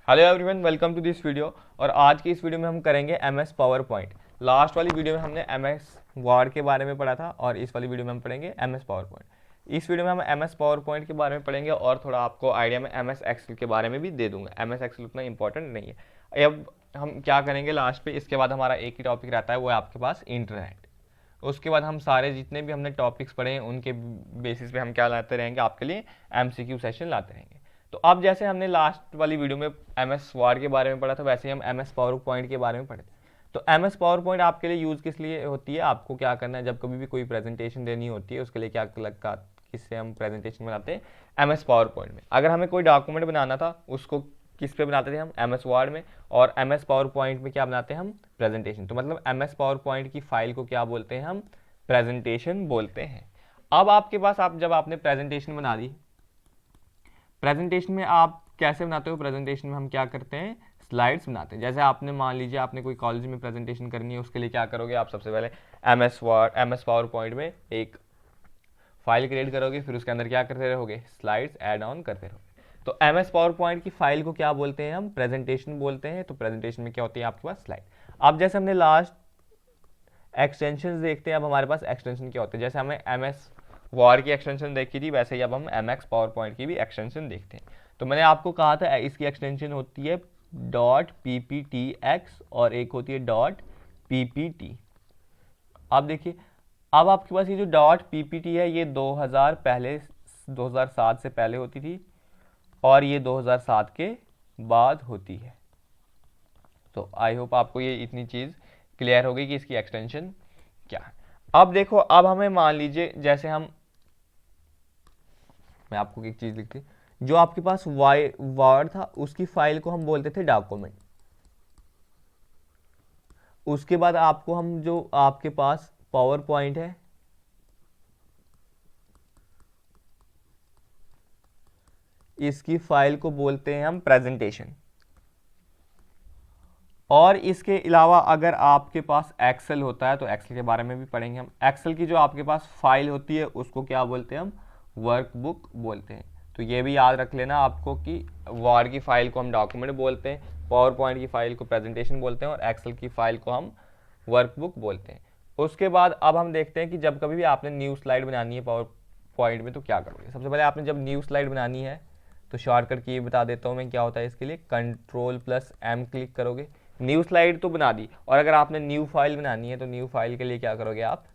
Hello everyone, welcome to this video. और आज की इस वीडियो में हम करेंगे एमएस पावर पॉइंट। लास्ट वाली वीडियो में हमने एमएस वर्ड के बारे में पढ़ा था और इस वाली वीडियो में हम पढ़ेंगे एमएस पावर पॉइंट। इस वीडियो में हम एमएस पावर पॉइंट के बारे में पढ़ेंगे और थोड़ा आपको आइडिया में एमएस एक्सेल के बारे में भी दे दूंगा। एमएस एक्सेल उतना इंपॉर्टेंट नहीं है। अब हम क्या करेंगे लास्ट पे, इसके बाद हमारा एक ही टॉपिक रहता है, वो है आपके पास इंटरनेट। उसके बाद हम सारे जितने भी हमने टॉपिक्स पढ़े हैं उनके बेसिस पे हम क्या लाते रहेंगे, आपके लिए एमसीक्यू सेशन लाते रहेंगे। तो अब जैसे हमने लास्ट वाली वीडियो में एमएस वर्ड के बारे में पढ़ा था, वैसे ही हम एमएस पावर पॉइंट के बारे में पढ़े। तो एमएस पावर पॉइंट आपके लिए यूज़ किस लिए होती है, आपको क्या करना है जब कभी भी कोई प्रेजेंटेशन देनी होती है, उसके लिए क्या लगता, किससे हम प्रेजेंटेशन बनाते हैं, एमएस पावर पॉइंट में। अगर हमें कोई डॉक्यूमेंट बनाना था उसको किस पे बनाते थे हम, एमएस वर्ड में। और एमएस पावर पॉइंट में क्या बनाते हैं हम, प्रेजेंटेशन। तो मतलब एमएस पावर पॉइंट की फाइल को क्या बोलते हैं हम, प्रेजेंटेशन बोलते हैं। अब आपके पास जब आपने प्रेजेंटेशन बना दी, प्रेजेंटेशन में आप कैसे बनाते हो, प्रेजेंटेशन में हम क्या करते हैं, स्लाइड्स बनाते हैं। जैसे आपने मान लीजिए आपने कोई कॉलेज में प्रेजेंटेशन करनी है, उसके लिए क्या करोगे आप, सबसे पहले MS word MS power point में एक फाइल क्रिएट करोगे, फिर उसके अंदर क्या करते रहोगे, स्लाइड्स ऐड ऑन करते रहोगे। तो एमएस पावर पॉइंट की फाइल को क्या बोलते हैं हम, प्रेजेंटेशन बोलते हैं। तो प्रेजेंटेशन में क्या होती है आपके पास, स्लाइड। अब जैसे हमने लास्ट एक्सटेंशन देखते हैं, अब हमारे पास एक्सटेंशन क्या होते हैं। जैसे हमें एमएस वॉर की एक्सटेंशन देखी थी, वैसे ही अब हम एमएक्स पावर पॉइंट की भी एक्सटेंशन देखते हैं। तो मैंने आपको कहा था इसकी एक्सटेंशन होती है डॉट पीपीटीएक्स और एक होती है डॉट पीपीटी। अब देखिए, अब आपके पास ये जो डॉट पीपीटी है, ये 2007 से पहले होती थी और ये 2007 के बाद होती है। तो आई होप आपको ये इतनी चीज़ क्लियर हो गई कि इसकी एक्सटेंशन क्या है। अब देखो, अब हमें मान लीजिए जैसे मैं आपको एक चीज़ लिखती, जो आपके पास वर्ड था उसकी फाइल को हम बोलते थे डॉक्यूमेंट। उसके बाद आपको हम जो आपके पास पावर पॉइंट है, इसकी फाइल को बोलते हैं हम प्रेजेंटेशन। और इसके अलावा अगर आपके पास एक्सेल होता है तो एक्सेल के बारे में भी पढ़ेंगे हम। एक्सेल की जो आपके पास फाइल होती है उसको क्या बोलते हैं हम, वर्कबुक बोलते हैं। तो ये भी याद रख लेना आपको कि वर्ड की फाइल को हम डॉक्यूमेंट बोलते हैं, पावर पॉइंट की फाइल को प्रेजेंटेशन बोलते हैं और एक्सेल की फाइल को हम वर्कबुक बोलते हैं। उसके बाद अब हम देखते हैं कि जब कभी भी आपने न्यू स्लाइड बनानी है पावर पॉइंट में तो क्या करोगे। सबसे पहले आपने जब न्यू स्लाइड बनानी है तो शॉर्टकट की बता देता हूँ मैं क्या होता है इसके लिए, Ctrl+M क्लिक करोगे, न्यू स्लाइड तो बना दी। और अगर आपने न्यू फाइल बनानी है तो न्यू फाइल के लिए क्या करोगे आप,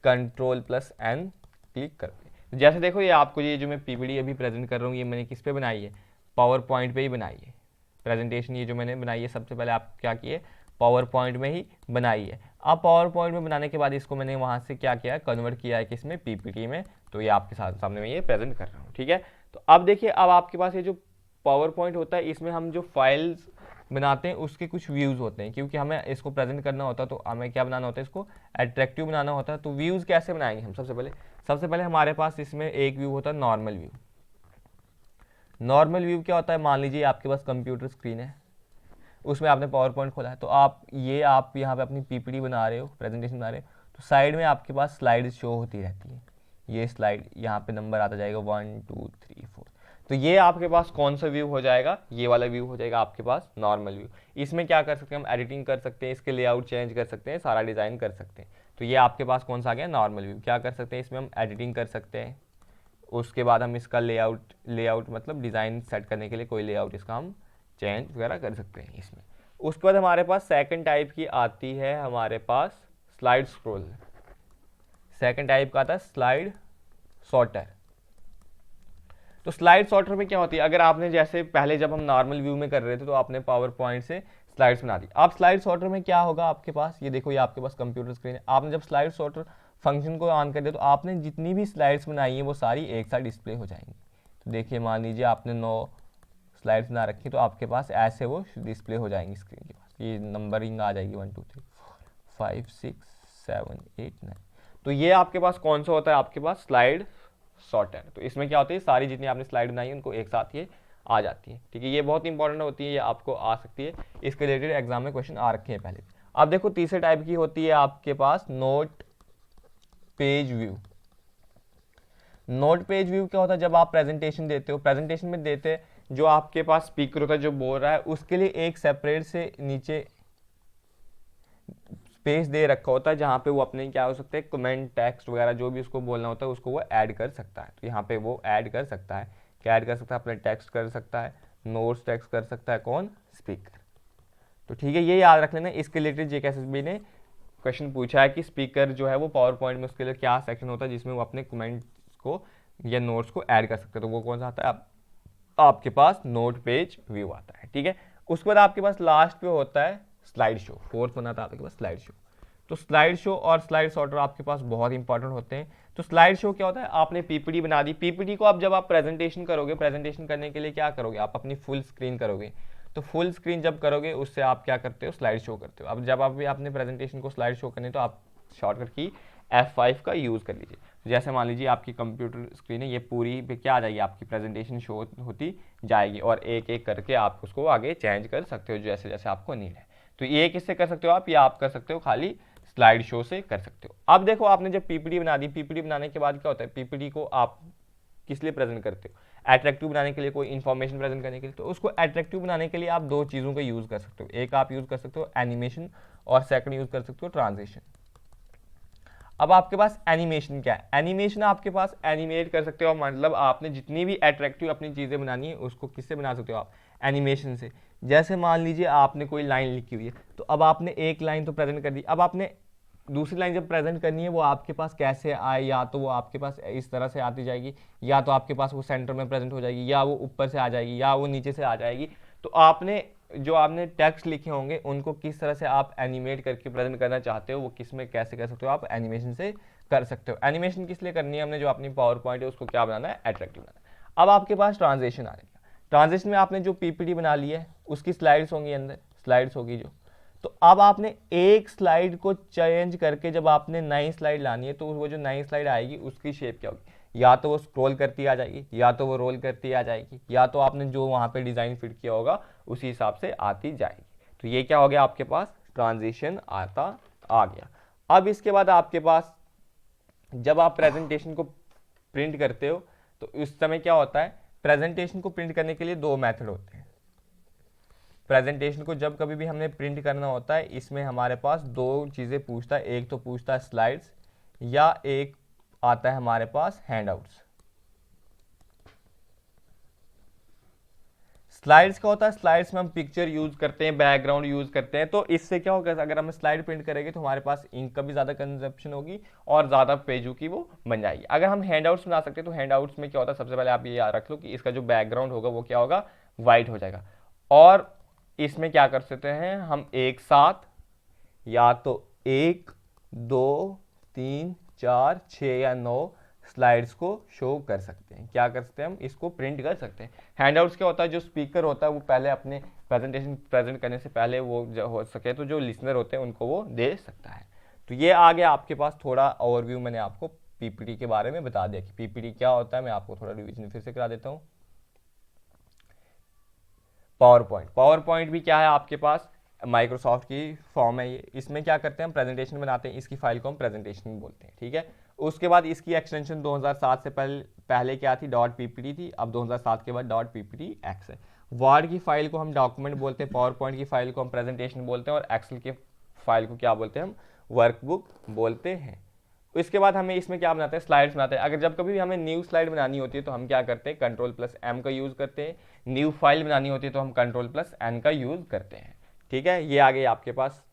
Ctrl+N क्लिक करोगे। जैसे देखो, ये आपको ये जो मैं पीपीटी अभी प्रेजेंट कर रहा हूँ, ये मैंने किस पे बनाई है, पावर पॉइंट पे ही बनाई है। प्रेजेंटेशन ये जो मैंने बनाई है सबसे पहले आप क्या किए, पावर पॉइंट में ही बनाई है। अब पावर पॉइंट में बनाने के बाद इसको मैंने वहाँ से क्या किया है, कन्वर्ट किया है किसमें, पीपीटी में। तो ये आपके सामने में ये प्रेजेंट कर रहा हूँ, ठीक है। तो अब देखिए, अब आपके पास ये जो पावर पॉइंट होता है, इसमें हम जो फाइल्स बनाते हैं उसके कुछ व्यूज़ होते हैं, क्योंकि हमें इसको प्रेजेंट करना होता है तो हमें क्या बनाना होता है, इसको अट्रैक्टिव बनाना होता है। तो व्यूज़ कैसे बनाएंगे हम, सबसे पहले हमारे पास इसमें एक व्यू होता है नॉर्मल व्यू। नॉर्मल व्यू क्या होता है, मान लीजिए आपके पास कंप्यूटर स्क्रीन है, उसमें आपने पावर पॉइंट खोला है, तो आप यहाँ पे अपनी पीपीटी बना रहे हो, प्रेजेंटेशन बना रहे हो, तो साइड में आपके पास स्लाइड शो होती रहती है। ये स्लाइड यहाँ पे नंबर आता जाएगा 1 2 3 4। तो ये आपके पास कौन सा व्यू हो जाएगा, ये वाला व्यू हो जाएगा आपके पास नॉर्मल व्यू। इसमें क्या कर सकते हैं हम, एडिटिंग कर सकते हैं, इसके लेआउट चेंज कर सकते हैं, सारा डिज़ाइन कर सकते हैं। तो ये आपके पास कौन सा आ गया, नॉर्मल व्यू। क्या कर सकते हैं इसमें हम, एडिटिंग कर सकते हैं। उसके बाद हम इसका लेआउट मतलब डिज़ाइन सेट करने के लिए कोई लेआउट इसका हम चेंज वगैरह कर सकते हैं इसमें। उसके बाद हमारे पास सेकंड टाइप की आती है हमारे पास स्लाइड स्क्रॉल। सेकंड टाइप का आता है स्लाइड सॉर्टर। तो स्लाइड सॉर्टर में क्या होती है, अगर आपने जैसे पहले जब हम नॉर्मल व्यू में कर रहे थे तो आपने पावर पॉइंट से स्लाइड्स बना दी। अब स्लाइड सॉर्टर में क्या होगा आपके पास, ये देखो ये आपके पास कंप्यूटर स्क्रीन है, आपने जब स्लाइड सॉर्टर फंक्शन को ऑन कर दिया तो आपने जितनी भी स्लाइड्स बनाई हैं वो सारी एक साथ डिस्प्ले हो जाएंगी। तो देखिए, मान लीजिए आपने 9 स्लाइड्स बना रखी, तो आपके पास ऐसे वो डिस्प्ले हो जाएंगी स्क्रीन के पास, ये नंबरिंग आ जाएगी 1 2 3 4 5 6 7 8 9। तो ये आपके पास कौन सा होता है, आपके पास स्लाइड सॉर्टर। तो इसमें क्या होती है, सारी जितनी आपने स्लाइड बनाई है उनको एक साथ ये आ जाती है, ठीक है। ये बहुत इंपॉर्टेंट होती है, ये आपको आ सकती है, इसके रिलेटेड एग्जाम में क्वेश्चन आ रखे हैं पहले। अब देखो, तीसरे टाइप की होती है आपके पास note page view. Note page view क्या होता है, जब आप प्रेजेंटेशन देते हो, प्रेजेंटेशन में देते जो आपके पास स्पीकर होता है जो बोल रहा है उसके लिए एक सेपरेट से नीचे स्पेस दे रखा होता है जहाँ पे वो अपने क्या हो सकते हैं कमेंट टेक्स्ट वगैरह जो भी उसको बोलना होता है उसको वो ऐड कर सकता है। तो यहाँ पे वो ऐड कर सकता है, क्या ऐड कर सकता है, अपने टेक्स्ट कर सकता है, नोट्स टेक्स्ट कर सकता है, कौन, स्पीकर। तो ठीक है, ये याद रख लेना। इसके रिलेटेड जेकेएसएसबी ने क्वेश्चन पूछा है कि स्पीकर जो है वो पावर पॉइंट में उसके लिए क्या सेक्शन होता है जिसमें वो अपने कमेंट्स को या नोट्स को ऐड कर सकते हैं। तो वो कौन सा आता है, आपके पास नोट पेज व्यू आता है। ठीक है, उसके बाद आपके पास लास्ट पे होता है स्लाइड शो, फोर्थ बना था आपके पास स्लाइड शो। तो स्लाइड शो और स्लाइड सॉर्टर आपके पास बहुत इंपॉर्टेंट होते हैं। तो स्लाइड शो क्या होता है, आपने पीपीटी बना दी, पीपीटी को आप जब आप प्रेजेंटेशन करोगे, प्रेजेंटेशन करने के लिए क्या करोगे, आप अपनी फुल स्क्रीन करोगे। तो फुल स्क्रीन जब करोगे उससे आप क्या करते हो, स्लाइड शो करते हो। अब जब आप भी अपने प्रेजेंटेशन को स्लाइड शो करने तो आप शॉर्टकट की F5 का यूज़ कर लीजिए। जैसे मान लीजिए आपकी कंप्यूटर स्क्रीन है, ये पूरी पे क्या आ जाएगी, आपकी प्रेजेंटेशन शो होती जाएगी और एक एक करके आप उसको आगे चेंज कर सकते हो जैसे जैसे आपको नीड है। तो ये किससे कर सकते हो आप, या आप कर सकते हो खाली स्लाइड शो से कर सकते हो। अब देखो आपने जब पीपीटी बना दी, पीपीटी बनाने के बाद क्या होता है, पीपीटी को आप किस लिए प्रेजेंट करते हो, अट्रैक्टिव बनाने के लिए, कोई इन्फॉर्मेशन प्रेजेंट करने के लिए। तो उसको अट्रैक्टिव बनाने के लिए आप दो चीज़ों का यूज़ कर सकते हो, एक आप यूज़ कर सकते हो एनिमेशन और सेकंड यूज़ कर सकते हो ट्रांजिशन। अब आपके पास एनिमेशन क्या है, एनिमेशन आपके पास एनिमेट कर सकते हो, मतलब आपने जितनी भी अट्रैक्टिव अपनी चीज़ें बनानी है उसको किससे बना सकते हो आप, एनिमेशन से। जैसे मान लीजिए आपने कोई लाइन लिखी हुई है, तो अब आपने एक लाइन तो प्रेजेंट कर दी, अब आपने दूसरी लाइन जब प्रेजेंट करनी है वो आपके पास कैसे आए, या तो वो आपके पास इस तरह से आती जाएगी, या तो आपके पास वो सेंटर में प्रेजेंट हो जाएगी, या वो ऊपर से आ जाएगी, या वो नीचे से आ जाएगी। तो आपने जो आपने टेक्स्ट लिखे होंगे उनको किस तरह से आप एनिमेट करके प्रेजेंट करना चाहते हो, वो किस में कैसे कर सकते हो, आप एनिमेशन से कर सकते हो। एनिमेशन किस लिए करनी है, हमने जो अपनी पावर पॉइंट है उसको क्या बनाना है, अट्रैक्टिव बनाना है। अब आपके पास ट्रांजेक्शन आ जाएगा, ट्रांजेक्शन में आपने जो पीपीटी बना ली है उसकी स्लाइड्स होंगी, अंदर स्लाइड्स होगी जो, तो अब आपने एक स्लाइड को चेंज करके जब आपने नई स्लाइड लानी है तो वो जो नई स्लाइड आएगी उसकी शेप क्या होगी, या तो वो स्क्रॉल करती आ जाएगी, या तो वो रोल करती आ जाएगी, या तो आपने जो वहाँ पे डिज़ाइन फिट किया होगा उसी हिसाब से आती जाएगी। तो ये क्या हो गया, आपके पास ट्रांजिशन आता आ गया। अब इसके बाद आपके पास जब आप प्रेजेंटेशन को प्रिंट करते हो तो उस समय क्या होता है, प्रेजेंटेशन को प्रिंट करने के लिए दो मेथड होते हैं। प्रेजेंटेशन को जब कभी भी हमने प्रिंट करना होता है इसमें हमारे पास दो चीज़ें पूछता है, एक तो पूछता है स्लाइड्स, या एक आता है हमारे पास हैंडआउट्स। स्लाइड्स का होता है, स्लाइड्स में हम पिक्चर यूज करते हैं, बैकग्राउंड यूज करते हैं। तो इससे क्या होगा, अगर हम स्लाइड प्रिंट करेंगे तो हमारे पास इंक का भी ज़्यादा कंजप्शन होगी और ज़्यादा पेजों की वो बन जाएगी। अगर हम हैंडआउट्स बना सकते हैं तो हैंडआउट्स में क्या होता है, सबसे पहले आप ये याद रख लो कि इसका जो बैकग्राउंड होगा वो क्या होगा, वाइट हो जाएगा। और इसमें क्या कर सकते हैं हम, एक साथ या तो एक, दो, तीन, चार, 6 या 9 स्लाइड्स को शो कर सकते हैं। क्या कर सकते हैं हम, इसको प्रिंट कर सकते हैं। हैंडआउट्स क्या होता है, जो स्पीकर होता है वो पहले अपने प्रेजेंटेशन प्रेजेंट करने से पहले वो हो सके तो जो लिसनर होते हैं उनको वो दे सकता है। तो ये आ गया आपके पास थोड़ा ओवरव्यू, मैंने आपको पीपीटी के बारे में बता दिया कि पीपीटी क्या होता है। मैं आपको थोड़ा रिवीजन फिर से करा देता हूँ। पावर पॉइंट, पावर पॉइंट भी क्या है आपके पास, माइक्रोसॉफ्ट की फॉर्म है ये। इसमें क्या करते हैं हम, प्रेजेंटेशन बनाते हैं, इसकी फाइल को हम प्रेजेंटेशन बोलते हैं। ठीक है, उसके बाद इसकी एक्सटेंशन 2007 से पहले क्या थी, .ppt थी, अब 2007 के बाद .pptx है। वर्ड की फाइल को हम डॉक्यूमेंट बोलते हैं, पावर पॉइंट की फाइल को हम प्रेजेंटेशन बोलते हैं, और एक्सेल की फाइल को क्या बोलते हैं हम, वर्कबुक बोलते हैं। इसके बाद हमें इसमें क्या बनाते हैं, स्लाइड्स बनाते हैं। अगर जब कभी भी हमें न्यू स्लाइड बनानी होती है तो हम क्या करते हैं, Ctrl+M का यूज़ करते हैं। न्यू फाइल बनानी होती है तो हम Ctrl+N का यूज़ करते हैं। ठीक है, ये आ गई आपके पास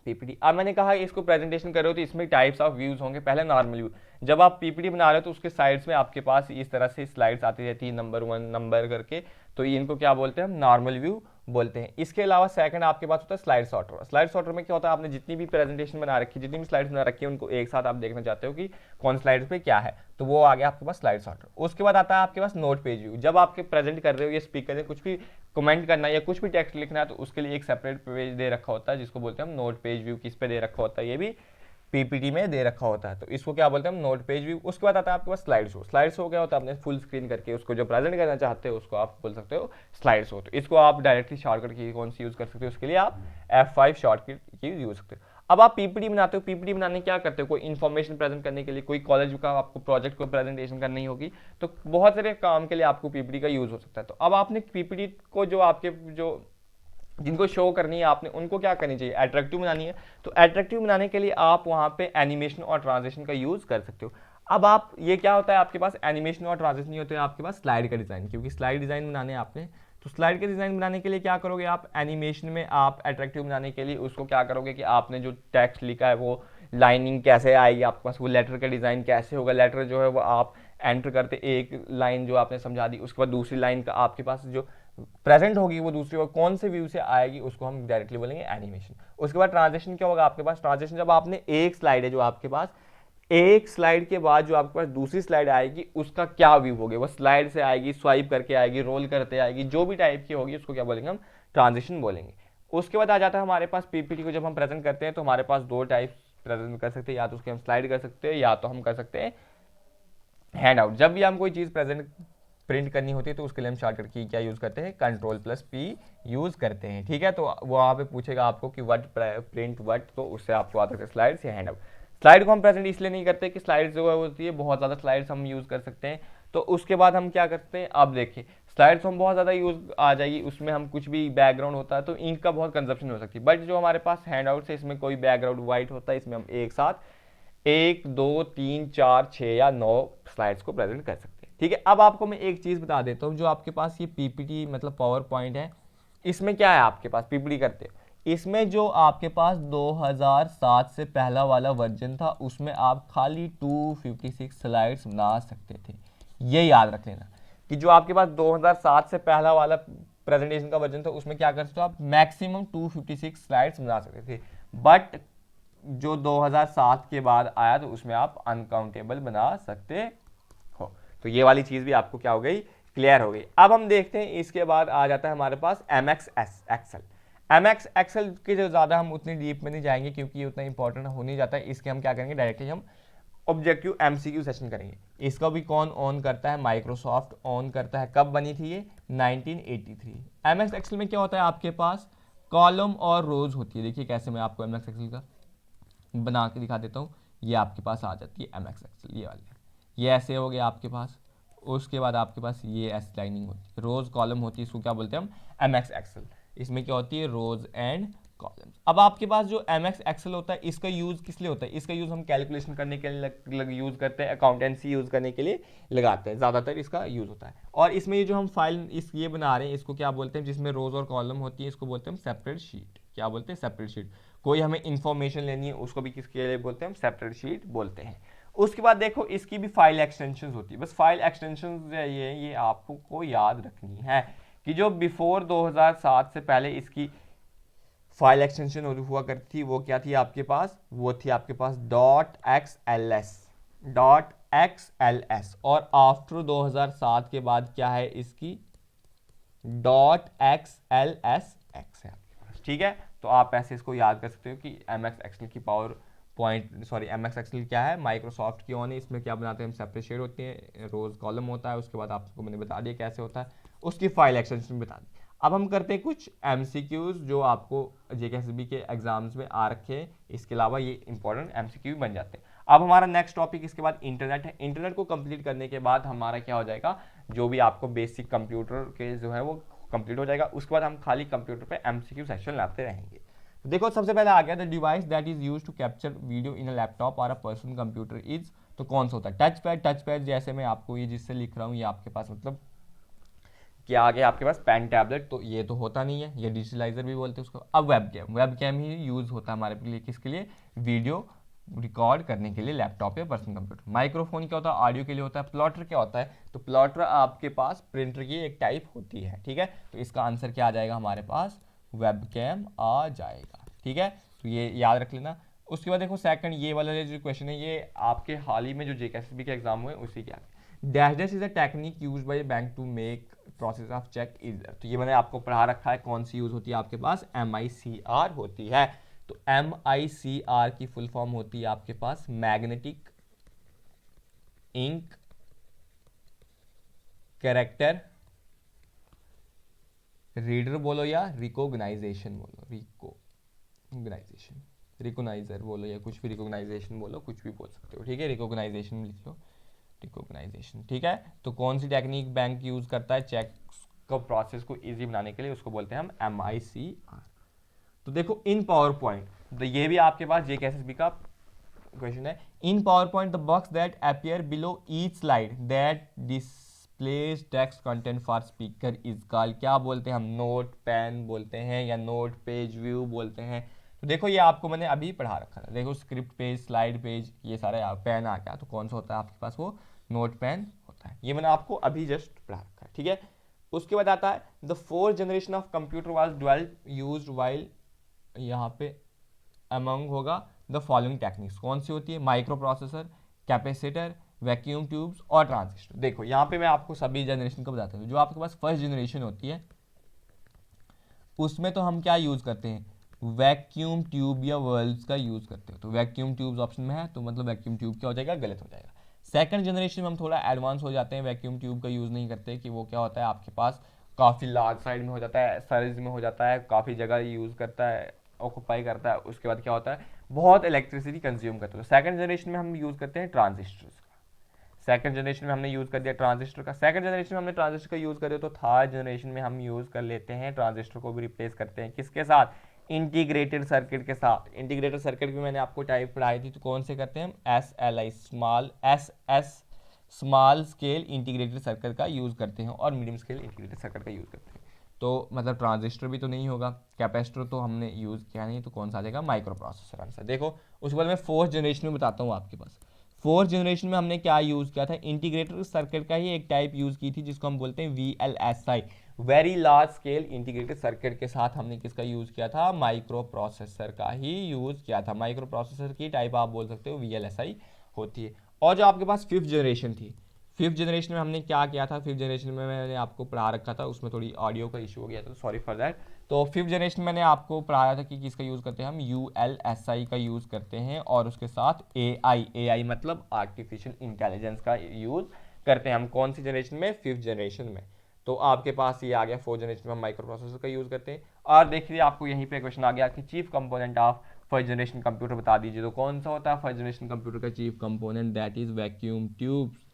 पीपीटी। अब मैंने कहा इसको प्रेजेंटेशन कर रहे हो तो इसमें टाइप्स ऑफ व्यूज होंगे। पहले नॉर्मल व्यू, जब आप पीपीटी बना रहे हो तो उसके साइड्स में आपके पास इस तरह से स्लाइड्स आती रहती है नंबर 1 नंबर करके, तो इनको क्या बोलते हैं हम, नॉर्मल व्यू बोलते हैं। इसके अलावा सेकंड आपके पास होता है स्लाइड सॉर्टर। स्लाइड सॉर्टर में क्या होता है, आपने जितनी भी प्रेजेंटेशन बना रखी है, जितनी भी स्लाइड्स बना रखी है, उनको एक साथ आप देखना चाहते हो कि कौन स्लाइड्स पे क्या है, तो वो आ गया आपके पास स्लाइड सॉर्टर। उसके बाद आता है आपके पास नोट पेज व्यू। जब आपके प्रेजेंट कर रहे हो, ये स्पीकर से कुछ भी कमेंट करना है या कुछ भी टेक्स्ट लिखना है तो उसके लिए एक सेपरेट पेज दे रखा होता है जिसको बोलते हैं हम नोट पेज व्यू। किस पे दे रखा होता है, ये भी पीपीटी में दे रखा होता है, तो इसको क्या बोलते हैं हम, नोट पेज व्यू। उसके बाद आता है आपके पास स्लाइड शो। स्लाइड शो क्या होता है, आपने फुल स्क्रीन करके उसको जो प्रेजेंट करना चाहते हो उसको आप बोल सकते हो स्लाइड शो। तो इसको आप डायरेक्टली शॉर्टकट की कौन सी यूज कर सकते हो, उसके लिए आप F5 शॉर्टकट की यूज सकते हो। अब आप पीपीटी बनाते हो, पीपीटी बनाने क्या करते हो, कोई इन्फॉर्मेशन प्रेजेंट करने के लिए, कोई कॉलेज का आपको प्रोजेक्ट को प्रेजेंटेशन करनी होगी, तो बहुत सारे काम के लिए आपको पीपीटी का यूज हो सकता है। तो अब आपने पीपीटी को जो आपके जो जिनको शो करनी है आपने उनको क्या करनी चाहिए, अट्रैक्टिव बनानी है। तो अट्रैक्टिव बनाने के लिए आप वहाँ पे एनिमेशन और ट्रांजिशन का यूज़ कर सकते हो। अब आप ये क्या होता है, आपके पास एनिमेशन और ट्रांजिशन नहीं होते, आपके पास स्लाइड का डिज़ाइन, क्योंकि स्लाइड डिज़ाइन बनाने आपने, तो स्लाइड के डिज़ाइन बनाने के लिए क्या करोगे आप, एनिमेशन में आप अट्रैक्टिव बनाने के लिए उसको क्या करोगे कि आपने जो टेक्स्ट लिखा है वो लाइनिंग कैसे आएगी आपके पास, वो लेटर का डिज़ाइन कैसे होगा, लेटर जो है वो आप एंटर करते एक लाइन जो आपने समझा दी, उसके बाद दूसरी लाइन का आपके पास जो प्रेजेंट होगी वो दूसरी और कौन से व्यू से आएगी उसको हम डायरेक्टली बोलेंगे एनिमेशन। उसके बाद ट्रांजेक्शन क्या होगा आपके पास, ट्रांजेक्शन जब आपने एक स्लाइड है जो आपके पास, एक स्लाइड के बाद जो आपके पास दूसरी स्लाइड आएगी उसका क्या व्यू होगा, वो स्लाइड से आएगी, स्वाइप करके आएगी, रोल करते आएगी, जो भी टाइप की होगी उसको क्या बोलेंगे हम, ट्रांजिशन बोलेंगे। उसके बाद आ जाता है हमारे पास पीपीटी को जब हम प्रेजेंट करते हैं तो हमारे पास दो टाइप प्रेजेंट कर सकते हैं, या तो उसके हम स्लाइड कर सकते हैं या तो हम कर सकते हैं हैंड आउट। जब भी हम कोई चीज़ प्रेजेंट प्रिंट करनी होती है तो उसके लिए हम शॉर्टकट की क्या यूज़ करते हैं, कंट्रोल+P यूज़ करते हैं, ठीक है। तो वो वहाँ पे पूछेगा आपको कि व्हाट प्रिंट व्हाट, तो उससे आपको आ सकते हैं स्लाइड्स या हैंड आउट। स्लाइड को हम प्रेजेंट इसलिए नहीं करते कि स्लाइड्स जो है होती है बहुत ज़्यादा स्लाइड्स हम यूज़ कर सकते हैं, तो उसके बाद हम क्या करते हैं, अब देखिए स्लाइड्स हम बहुत ज़्यादा यूज़ आ जाएगी, उसमें हम कुछ भी बैकग्राउंड होता है तो इंक का बहुत कंजप्शन हो सकती है, बट जो हमारे पास हैंड आउट है इसमें कोई बैकग्राउंड वाइट होता है, इसमें हम एक साथ 1 2 3 4 6 या 9 स्लाइड्स को प्रेजेंट कर सकते हैं, ठीक है। अब आपको मैं एक चीज़ बता देता हूँ, जो आपके पास ये पीपीटी मतलब पावर पॉइंट है, इसमें क्या है आपके पास पीपीटी करते हो, इसमें जो आपके पास 2007 से पहला वाला वर्जन था उसमें आप खाली 256 स्लाइड्स बना सकते थे। ये याद रख लेना कि जो आपके पास 2007 से पहला वाला प्रेजेंटेशन का वर्जन था उसमें क्या कर सकते हो आप, मैक्सिमम 256 स्लाइड्स बना सकते थे, बट जो 2007 के बाद आया तो उसमें आप अनकाउंटेबल बना सकते हो। तो ये वाली चीज़ भी आपको क्या हो गई, क्लियर हो गई। अब हम देखते हैं इसके बाद आ जाता है हमारे पास MX एक्सेल। MX एक्सेल के जो ज़्यादा हम उतनी डीप में नहीं जाएंगे क्योंकि ये उतना इंपॉर्टेंट हो नहीं जाता है, इसके हम क्या करेंगे डायरेक्टली हम ऑब्जेक्टिव MCQ सेशन करेंगे। इसका भी कौन ऑन करता है, माइक्रोसॉफ्ट ऑन करता है। कब बनी थी ये, 1983। MX एक्सेल में क्या होता है आपके पास, कॉलम और रोज होती है। देखिए कैसे मैं आपको MX एक्सेल का बना के दिखा देता हूँ। ये आपके पास आ जाती है MX एक्सेल, ये वाले, ये ऐसे हो गया आपके पास। उसके बाद आपके पास ये एस लाइनिंग होती है, रोज कॉलम होती है, इसको क्या बोलते हैं हम MX एक्सेल। इसमें क्या होती है, रोज एंड कॉलम्स। अब आपके पास जो MX एक्सेल होता है इसका यूज़ किस लिए होता है, इसका यूज़ हम कैलकुलेशन करने के लिए यूज़ करते हैं, अकाउंटेंसी यूज़ करने के लिए लगाते हैं, ज़्यादातर इसका यूज़ होता है। और इसमें ये जो हम फाइल इस ये बना रहे हैं इसको क्या बोलते हैं, जिसमें रोज और कॉलम होती है, इसको बोलते हैं हम सेपरेट शीट। क्या बोलते हैं, सेपरेट शीट। कोई हमें इंफॉर्मेशन लेनी है उसको भी किसके लिए बोलते हैं, हम सेपरेट शीट बोलते हैं। उसके बाद देखो इसकी भी फाइल एक्सटेंशन होती है, बस फाइल एक्सटेंशन ये आपको याद रखनी है कि जो बिफोर 2007 से पहले इसकी फाइल एक्सटेंशन हुआ करती थी वो क्या थी आपके पास, वो थी आपके पास .xls और आफ्टर 2007 के बाद क्या है इसकी .xlsx है आपके पास, ठीक है। तो आप ऐसे इसको याद कर सकते हो कि MX एक्सेल की PowerPoint sorry MX Excel क्या है, माइक्रोसॉफ्ट की ऑन है। इसमें क्या बनाते हैं हम, सेपरेट शेड होती है, रोज कॉलम होता है। उसके बाद आपको मैंने बता दिया कैसे होता है, उसकी फाइल एक्सटेंशन बता दी। अब हम करते हैं कुछ MCQs जो आपको JKSB के एग्जाम्स में आ रखे हैं, इसके अलावा ये इंपॉर्टेंट MCQ बन जाते हैं। अब हमारा नेक्स्ट टॉपिक इसके बाद इंटरनेट है। इंटरनेट को कंप्लीट करने के बाद हमारा क्या हो जाएगा, जो भी आपको बेसिक कंप्यूटर के जो है वो कंप्लीट हो जाएगा। उसके बाद हम खाली कंप्यूटर पे MCQ सेशन लाते रहेंगे। तो देखो सबसे पहले आ गया the device that is used to capture video in a laptop और अ पर्सनल कंप्यूटर इज, तो कौन सा होता है, टच पैड। टच पैड जैसे मैं आपको ये जिससे लिख रहा हूँ ये आपके पास मतलब क्या आ गया आपके पास, पेन टैबलेट, तो ये तो होता नहीं है, ये डिजिटलाइजर भी बोलते हैं उसको। अब वेब कैम ही यूज़ होता है हमारे लिए किसके लिए, वीडियो रिकॉर्ड करने के लिए लैपटॉप या पर्सनल कंप्यूटर। माइक्रोफोन क्या होता है, ऑडियो के लिए होता है। प्लॉटर क्या होता है, तो प्लॉटर आपके पास प्रिंटर की एक टाइप होती है, ठीक है। तो इसका आंसर क्या आ जाएगा हमारे पास, वेब कैम आ जाएगा, ठीक है। तो ये याद रख लेना। उसके बाद देखो सेकंड ये वाला जो क्वेश्चन है ये आपके हाल ही में जो JKSB के एग्जाम हुए उसी के आगे, dash dash is a technique use by bank to make process of cheque is, तो ये मैंने आपको पढ़ा रखा है, कौन सी यूज होती है आपके पास, MICR होती है। तो MICR की फुल फॉर्म होती है आपके पास मैग्नेटिक इंक कैरेक्टर रीडर बोलो या रिकॉग्नाइजेशन बोलो, रिकॉग्नाइजेशन, रिकोगनाइजर बोलो या कुछ भी, रिकोगनाइजेशन बोलो, कुछ भी बोल सकते हो, ठीक है, रिकोगनाइजेशन लिख लो, रिकोगनाइजेशन, ठीक है। तो कौन सी टेक्निक बैंक यूज़ करता है चेक को प्रोसेस को ईजी बनाने के लिए, उसको बोलते हैं हम MICR। तो देखो इन पावर पॉइंट, तो ये भी आपके पास JKSSB का क्वेश्चन है। In PowerPoint the box that appear below each slide that displays text content for speaker is called, क्या बोलते हैं हम, नोट पैन बोलते हैं या नोट पेज व्यू बोलते हैं। तो देखो ये आपको मैंने अभी पढ़ा रखा था, देखो स्क्रिप्ट पेज, स्लाइड पेज, ये सारा पैन आ गया, तो कौन सा होता है आपके पास, वो नोट पैन होता है। ये मैंने आपको अभी जस्ट पढ़ा रखा है, ठीक है। उसके बाद आता है the fourth generation of computer was developed used while, यहाँ पे अमंग होगा द फॉलोइंग टेक्निक्स, कौन सी होती है, micro processor, capacitor, vacuum tubes और ट्रांजिस्टर। देखो यहाँ पे मैं आपको सभी जनरेशन को बताता हूँ। जो आपके पास फर्स्ट जनरेशन होती है उसमें तो हम क्या यूज़ करते हैं, वैक्यूम ट्यूब या वर्ल्स का यूज़ करते हैं। तो वैक्यूम ट्यूब्स ऑप्शन में है, तो मतलब वैक्यूम ट्यूब क्या हो जाएगा, गलत हो जाएगा। सेकंड जनरेशन में हम थोड़ा एडवांस हो जाते हैं, वैक्यूम ट्यूब का यूज़ नहीं करते, कि वो क्या होता है आपके पास काफ़ी लार्ज साइड में हो जाता है, साइज में हो जाता है, काफ़ी जगह यूज़ करता है, ऑक्यूपाई करता है। उसके बाद क्या होता है, बहुत इलेक्ट्रिसिटी कंज्यूम करता है। तो सेकंड जनरेशन में हम यूज़ करते हैं ट्रांजिस्टर्स का। सेकंड जनरेशन में हमने यूज़ कर दिया ट्रांजिस्टर का, सेकंड जनरेशन में हमने ट्रांजिस्टर का यूज़ कर दिया, तो थर्ड जनरेशन में हम यूज़ कर लेते हैं ट्रांजिस्टर को भी रिप्लेस करते हैं, किसके साथ, इंटीग्रेटेड सर्किट के साथ। इंटीग्रेटेड सर्किट भी मैंने आपको टाइप पढ़ाई थी, तो कौन से करते हैं हम, SLI small scale integrated circuit का यूज़ करते हैं, और मीडियम स्केल इंटीग्रेटेड सर्किट का यूज़ करते हैं। तो मतलब ट्रांजिस्टर भी तो नहीं होगा, कैपेसिटर तो हमने यूज़ किया नहीं, तो कौन सा आ जाएगा, माइक्रो प्रोसेसर आंसर। देखो उसके बाद मैं फोर्थ जनरेशन में बताता हूँ आपके पास। फोर्थ जनरेशन में हमने क्या यूज़ किया था, इंटीग्रेटेड सर्किट का ही एक टाइप यूज़ की थी, जिसको हम बोलते हैं VLSI, very large scale integrated circuit के साथ हमने किसका यूज़ किया था, माइक्रो प्रोसेसर का ही यूज़ किया था। माइक्रो प्रोसेसर की टाइप आप बोल सकते हो VLSI होती है। और जो आपके पास फिफ्थ जनरेशन थी, फिफ्थ जनरेशन में हमने क्या किया था, फिफ्थ जनरेशन में मैंने आपको पढ़ा रखा था, उसमें थोड़ी ऑडियो का इशू हो गया था, सॉरी फॉर दैट। तो फिफ्थ जनरेशन मैंने आपको पढ़ाया था कि किसका यूज़ करते हैं हम, ULSI का यूज़ करते हैं, और उसके साथ AI मतलब आर्टिफिशियल इंटेलिजेंस का यूज़ करते हैं हम। कौन सी जनरेशन में, फिफ्थ जनरेशन में। तो आपके पास ये आ गया, फोर्थ जनरेशन में हम माइक्रो प्रोसेसर का यूज़ करते हैं। और देखिए आपको यहीं पे क्वेश्चन आ गया कि chief component of first generation computer बता दीजिए, तो कौन सा होता है फर्स्ट जनरेशन कंप्यूटर का chief component, that is vacuum tubes.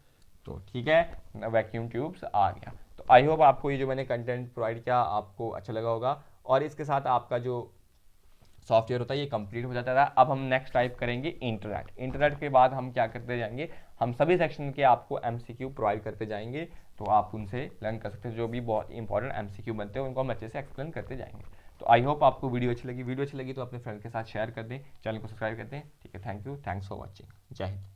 तो ठीक है, वैक्यूम ट्यूब्स आ गया। तो आई होप आपको ये जो मैंने कंटेंट प्रोवाइड किया आपको अच्छा लगा होगा, और इसके साथ आपका जो सॉफ्टवेयर होता है ये कंप्लीट हो जाता है। अब हम नेक्स्ट टाइप करेंगे इंटरनेट। इंटरनेट के बाद हम क्या करते जाएंगे, हम सभी सेक्शन के आपको MCQ प्रोवाइड करते जाएंगे, तो आप उनसे लर्न कर सकते हैं। जो भी बहुत इंपॉर्टेंट MCQ बनते हैं उनको हम अच्छे से एक्सप्लेन करते जाएंगे। तो आई होप आपको वीडियो अच्छी लगी तो अपने फ्रेंड के साथ शेयर कर दें, चैनल को सब्सक्राइब कर दें। ठीक है, thank you, thanks for watching, जय हिंद।